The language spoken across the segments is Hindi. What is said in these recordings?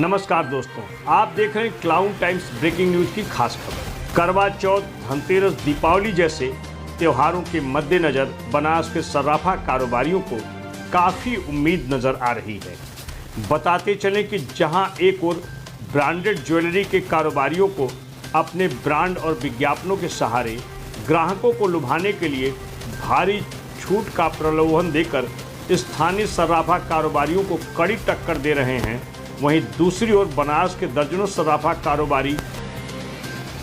नमस्कार दोस्तों, आप देख रहे हैं क्लाउन टाइम्स ब्रेकिंग न्यूज की खास खबर। करवा चौथ, धनतेरस, दीपावली जैसे त्योहारों के मद्देनजर बनास के सर्राफा कारोबारियों को काफ़ी उम्मीद नज़र आ रही है। बताते चलें कि जहां एक ओर ब्रांडेड ज्वेलरी के कारोबारियों को अपने ब्रांड और विज्ञापनों के सहारे ग्राहकों को लुभाने के लिए भारी छूट का प्रलोभन देकर स्थानीय सर्राफा कारोबारियों को कड़ी टक्कर दे रहे हैं, वहीं दूसरी ओर बनारस के दर्जनों सर्राफा कारोबारी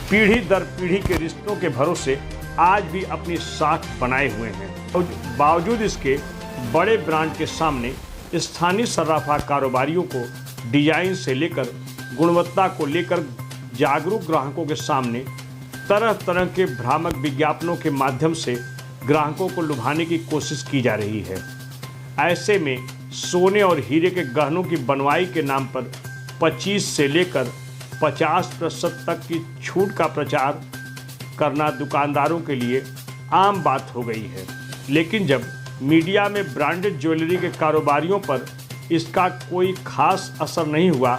पीढ़ी दर पीढ़ी के रिश्तों के भरोसे आज भी अपनी साख बनाए हुए हैं। बावजूद इसके बड़े ब्रांड के सामने स्थानीय सर्राफा कारोबारियों को डिजाइन से लेकर गुणवत्ता को लेकर जागरूक ग्राहकों के सामने तरह तरह के भ्रामक विज्ञापनों के माध्यम से ग्राहकों को लुभाने की कोशिश की जा रही है। ऐसे में सोने और हीरे के गहनों की बनवाई के नाम पर 25 से लेकर 50% तक की छूट का प्रचार करना दुकानदारों के लिए आम बात हो गई है। लेकिन जब मीडिया में ब्रांडेड ज्वेलरी के कारोबारियों पर इसका कोई खास असर नहीं हुआ,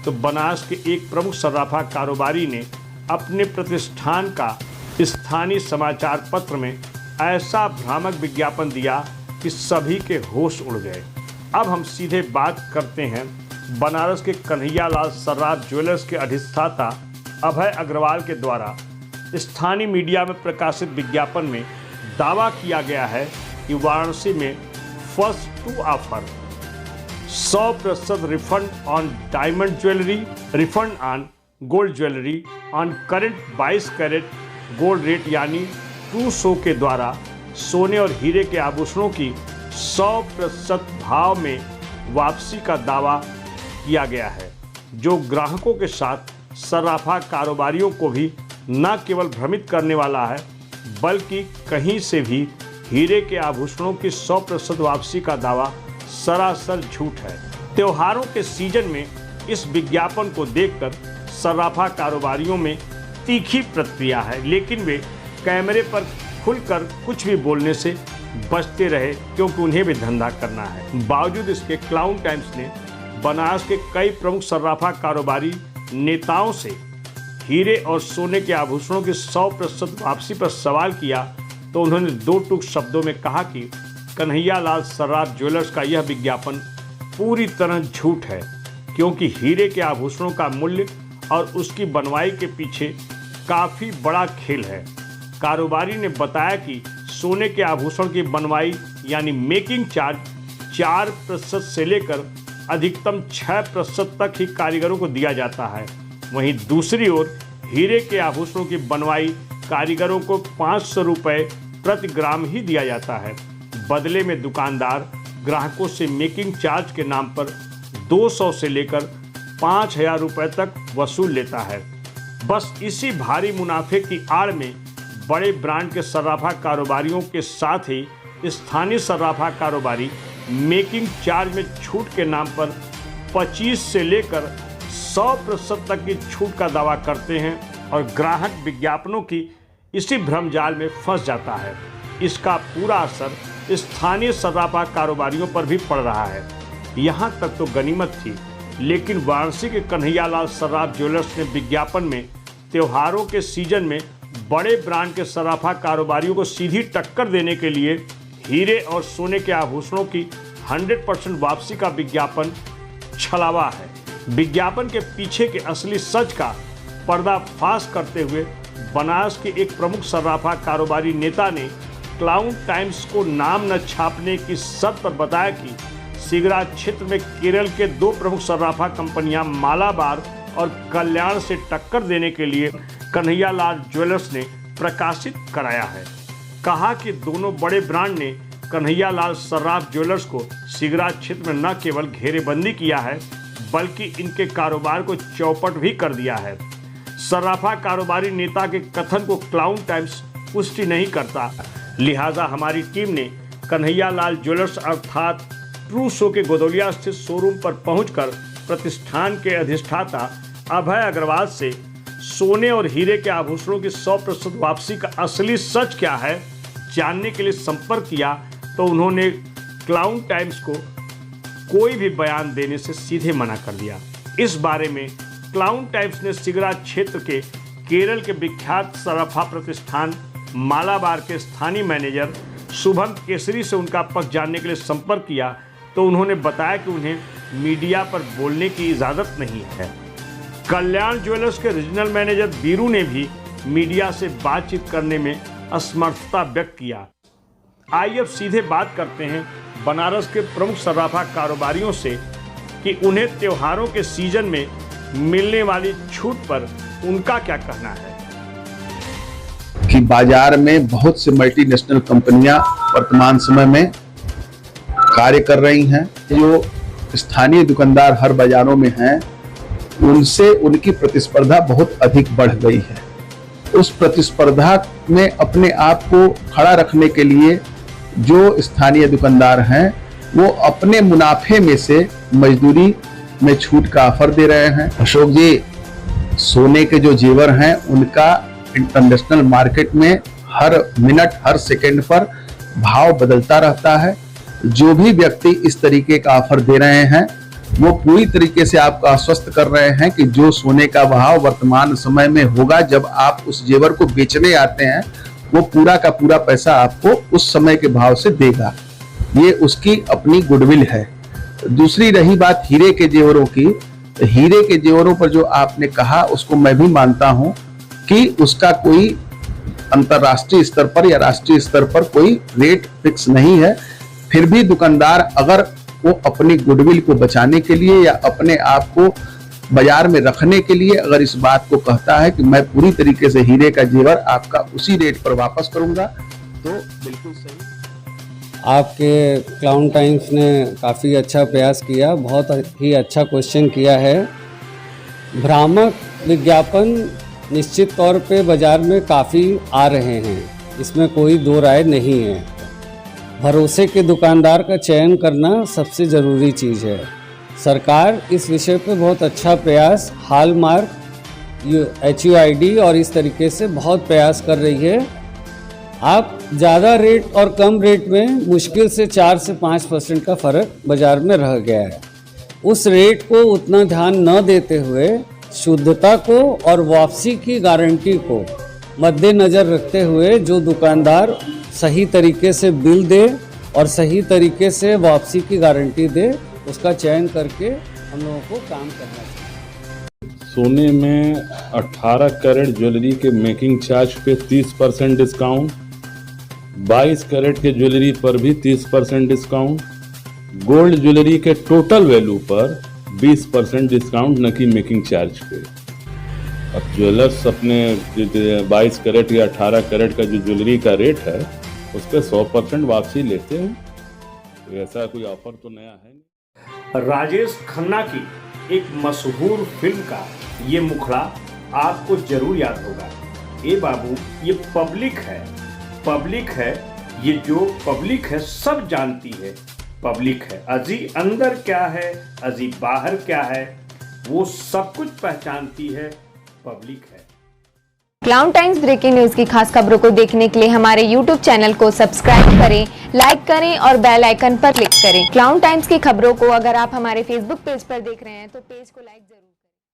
तो बनारस के एक प्रमुख सर्राफा कारोबारी ने अपने प्रतिष्ठान का स्थानीय समाचार पत्र में ऐसा भ्रामक विज्ञापन दिया कि सभी के होश उड़ गए। अब हम सीधे बात करते हैं बनारस के कन्हैया लाल सर्राफ ज्वेलर्स के अधिष्ठाता अभय अग्रवाल के द्वारा स्थानीय मीडिया में प्रकाशित विज्ञापन में दावा किया गया है कि वाराणसी में first to offer 100% refund on diamond jewellery, refund on gold jewellery on current 22 carat gold rate यानी 200 के द्वारा सोने और हीरे के आभूषणों की 100% भाव में वापसी का दावा किया गया है, जो ग्राहकों के साथ सर्राफा कारोबारियों को भी न केवल भ्रमित करने वाला है, बल्कि कहीं से भी हीरे के आभूषणों की 100% वापसी का दावा सरासर झूठ है। त्योहारों के सीजन में इस विज्ञापन को देखकर सर्राफा कारोबारियों में तीखी प्रतिक्रिया है, लेकिन वे कैमरे पर खुलकर कुछ भी बोलने से बचते रहे, क्योंकि उन्हें भी धंधा करना है। बावजूद इसके क्लाउन टाइम्स ने बनारस के कई प्रमुख सर्राफा कारोबारी नेताओं से हीरे और सोने के आभूषणों की 100% वापसी पर सवाल किया, तो उन्होंने दो टूक शब्दों में कहा कि कन्हैया लाल सर्राफ ज्वेलर्स का यह विज्ञापन पूरी तरह झूठ है, क्योंकि हीरे के आभूषणों का मूल्य और उसकी बनवाई के पीछे काफ़ी बड़ा खेल है। कारोबारी ने बताया कि सोने के आभूषण की बनवाई यानी मेकिंग चार्ज 4% से लेकर अधिकतम 6% तक ही कारीगरों को दिया जाता है। वहीं दूसरी ओर हीरे के आभूषणों की बनवाई कारीगरों को 500 रुपये प्रति ग्राम ही दिया जाता है। बदले में दुकानदार ग्राहकों से मेकिंग चार्ज के नाम पर 200 से लेकर 5000 रुपये तक वसूल लेता है। बस इसी भारी मुनाफे की आड़ में बड़े ब्रांड के सर्राफा कारोबारियों के साथ ही स्थानीय सर्राफा कारोबारी मेकिंग चार्ज में छूट के नाम पर 25 से लेकर 100% तक की छूट का दावा करते हैं और ग्राहक विज्ञापनों की इसी भ्रमजाल में फंस जाता है। इसका पूरा असर स्थानीय सर्राफा कारोबारियों पर भी पड़ रहा है। यहाँ तक तो गनीमत थी, लेकिन वाराणसी के कन्हैया लाल सर्राफ ज्वेलर्स ने विज्ञापन में त्योहारों के सीजन में बड़े ब्रांड के सर्राफा कारोबारियों को सीधी टक्कर देने के लिए हीरे और सोने के आभूषणों की 100% वापसी का विज्ञापन छलावा है। विज्ञापन के पीछे के असली सच का पर्दाफाश करते हुए बनारस के एक प्रमुख सर्राफा कारोबारी नेता ने क्लाउन टाइम्स को नाम न छापने की शर्त पर बताया कि सिगरा क्षेत्र में केरल के दो प्रमुख सर्राफा कंपनियां मालाबार और कल्याण से टक्कर देने के लिए कन्हैया लाल ज्वेलर्स ने प्रकाशित कराया है। कहा कि दोनों बड़े ब्रांड ने कन्हैया लाल सर्राफ ज्वेलर्स को सिगरा क्षेत्र में न केवल घेरेबंदी किया है, बल्कि इनके कारोबार को चौपट भी कर दिया है। सर्राफा कारोबारी नेता के कथन को क्लाउन टाइम्स पुष्टि नहीं करता, लिहाजा हमारी टीम ने कन्हैया लाल ज्वेलर्स अर्थात ट्रू शो के गोदौलिया स्थित शोरूम पर पहुंचकर प्रतिष्ठान के अधिष्ठाता अभय अग्रवाल से सोने और हीरे के आभूषणों की 100% वापसी का असली सच क्या है जानने के लिए संपर्क किया, तो उन्होंने क्लाउन टाइम्स को कोई भी बयान देने से सीधे मना कर दिया। इस बारे में क्लाउन टाइम्स ने सिगरा क्षेत्र के केरल के विख्यात सराफा प्रतिष्ठान मालाबार के स्थानीय मैनेजर शुभम केसरी से उनका पक्ष जानने के लिए संपर्क किया तो उन्होंने बताया कि उन्हें मीडिया पर बोलने की इजाज़त नहीं है। कल्याण ज्वेलर्स के रीजनल मैनेजर बीरू ने भी मीडिया से बातचीत करने में असमर्थता व्यक्त किया। आइए अब सीधे बात करते हैं बनारस के प्रमुख सर्राफा कारोबारियों से कि उन्हें त्योहारों के सीजन में मिलने वाली छूट पर उनका क्या कहना है। कि बाजार में बहुत से मल्टीनेशनल कंपनियां वर्तमान समय में कार्य कर रही हैं। जो स्थानीय दुकानदार हर बाजारों में हैं, उनसे उनकी प्रतिस्पर्धा बहुत अधिक बढ़ गई है। उस प्रतिस्पर्धा में अपने आप को खड़ा रखने के लिए जो स्थानीय दुकानदार हैं, वो अपने मुनाफे में से मजदूरी में छूट का ऑफर दे रहे हैं। अशोक जी, सोने के जो जेवर हैं उनका इंटरनेशनल मार्केट में हर मिनट हर सेकंड पर भाव बदलता रहता है। जो भी व्यक्ति इस तरीके का ऑफर दे रहे हैं, वो पूरी तरीके से आपको आश्वस्त कर रहे हैं कि जो सोने का भाव वर्तमान समय में होगा, जब आप उस जेवर को बेचने आते हैं, वो पूरा का पूरा पैसा आपको उस समय के भाव से देगा। ये उसकी अपनी गुडविल है। दूसरी रही बात हीरे के जेवरों की, तो हीरे के जेवरों पर जो आपने कहा, उसको मैं भी मानता हूं कि उसका कोई अंतरराष्ट्रीय स्तर पर या राष्ट्रीय स्तर पर कोई रेट फिक्स नहीं है। फिर भी दुकानदार अगर वो अपनी गुडविल को बचाने के लिए या अपने आप को बाजार में रखने के लिए अगर इस बात को कहता है कि मैं पूरी तरीके से हीरे का जेवर आपका उसी रेट पर वापस करूंगा, तो बिल्कुल सही। आपके क्लाउन टाइम्स ने काफ़ी अच्छा प्रयास किया, बहुत ही अच्छा क्वेश्चन किया है। भ्रामक विज्ञापन निश्चित तौर पे बाज़ार में काफ़ी आ रहे हैं, इसमें कोई दो राय नहीं है। भरोसे के दुकानदार का चयन करना सबसे ज़रूरी चीज़ है। सरकार इस विषय पे बहुत अच्छा प्रयास, हॉलमार्क, HUID और इस तरीके से बहुत प्रयास कर रही है। आप ज़्यादा रेट और कम रेट में मुश्किल से 4 से 5% का फ़र्क बाज़ार में रह गया है। उस रेट को उतना ध्यान न देते हुए शुद्धता को और वापसी की गारंटी को मद्देनज़र रखते हुए जो दुकानदार सही तरीके से बिल दे और सही तरीके से वापसी की गारंटी दे, उसका चयन करके हम लोगों को काम करना चाहिए। सोने में 18 कैरेट ज्वेलरी के मेकिंग चार्ज पे 30% डिस्काउंट, 22 कैरेट के ज्वेलरी पर भी 30% डिस्काउंट, गोल्ड ज्वेलरी के टोटल वैल्यू पर 20% डिस्काउंट न कि मेकिंग चार्ज पे। अब ज्वेलर्स अपने 22 कैरेट या 18 कैरेट का जो ज्वेलरी का रेट है उस पर 100% वापसी लेते हैं। तो ऐसा कोई ऑफर तो नया है नहीं। राजेश खन्ना की एक मशहूर फिल्म का ये मुखड़ा आपको जरूर याद होगा। ए बाबू, ये पब्लिक है, ये जो पब्लिक है सब जानती है। पब्लिक है अजी अंदर क्या है, अजी बाहर क्या है, वो सब कुछ पहचानती है, पब्लिक है। क्लाउन टाइम्स ब्रेकिंग न्यूज की खास खबरों को देखने के लिए हमारे YouTube चैनल को सब्सक्राइब करें, लाइक करें और बेल आइकन पर क्लिक करें। क्लाउन टाइम्स की खबरों को अगर आप हमारे Facebook पेज पर देख रहे हैं तो पेज को लाइक जरूर